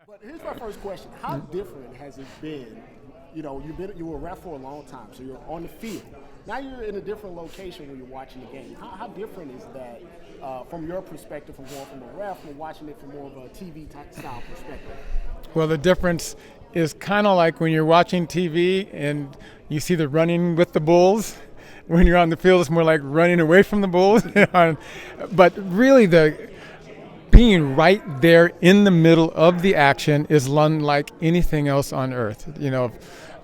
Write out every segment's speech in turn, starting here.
But here's my first question: how different has it been? You were a ref for a long time, so you're on the field. Now you're in a different location when you're watching the game. How different is that from your perspective, from going from a ref and watching it from more of a TV style perspective? Well, the difference is kind of like when you're watching TV and you see the running with the bulls. When you're on the field, it's more like running away from the bulls. But really, being right there in the middle of the action is unlike anything else on earth.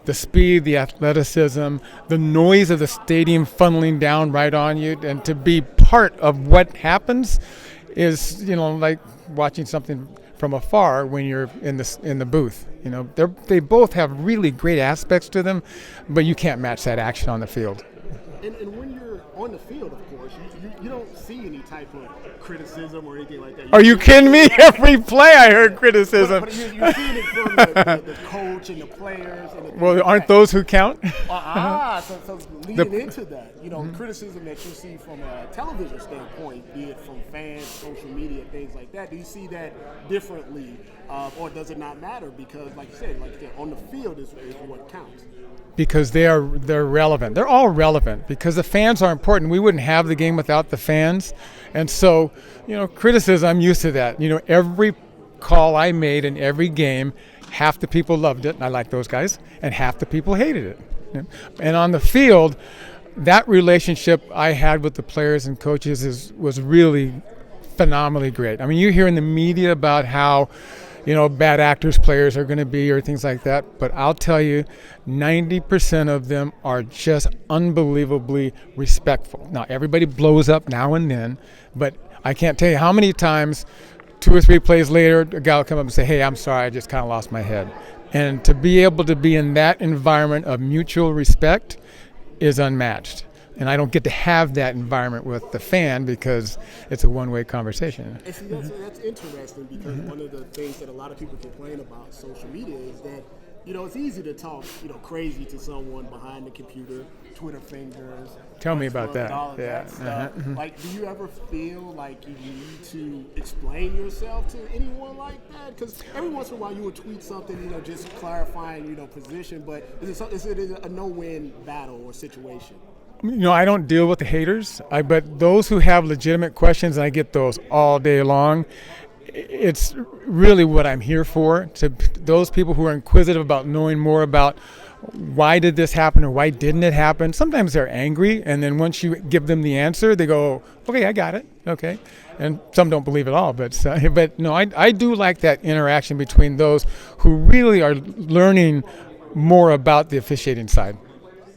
The speed, the athleticism, the noise of the stadium funneling down right on you, and to be part of what happens is, like watching something from afar when you're in the booth. They both have really great aspects to them, but you can't match that action on the field. And when you're on the field, of course, you don't see any type of criticism or anything like that. Are you kidding me? Every play I heard criticism. But you're seeing it from the coach and the players. Well, aren't those who count? So leading into that, criticism that you see from a television standpoint, be it from fans, social media, things like that, do you see that differently, or does it not matter? Because, like you said, on the field is what counts. Because they're relevant. They're all relevant because the fans are important. We wouldn't have the game without the fans. And so, criticism, I'm used to that. Every call I made in every game, half the people loved it, and I like those guys, and half the people hated it. And on the field, that relationship I had with the players and coaches was really phenomenally great. I mean, you hear in the media about how bad actors players are going to be or things like that. But I'll tell you, 90% of them are just unbelievably respectful. Now, everybody blows up now and then, but I can't tell you how many times 2 or 3 plays later, a guy will come up and say, hey, I'm sorry, I just kind of lost my head. And to be able to be in that environment of mutual respect is unmatched. And I don't get to have that environment with the fan because it's a one-way conversation. And see, that's interesting because one of the things that a lot of people complain about social media is that, it's easy to talk, crazy to someone behind the computer, Twitter fingers. Tell me about that. All of that stuff. Like, do you ever feel like you need to explain yourself to anyone like that? Because every once in a while you would tweet something, just clarifying, position, but is it a no-win battle or situation? I don't deal with the haters, but those who have legitimate questions, and I get those all day long, it's really what I'm here for. To those people who are inquisitive about knowing more about why did this happen or why didn't it happen, sometimes they're angry, and then once you give them the answer, they go, okay, I got it, okay. And some don't believe it all, but no, I do like that interaction between those who really are learning more about the officiating side.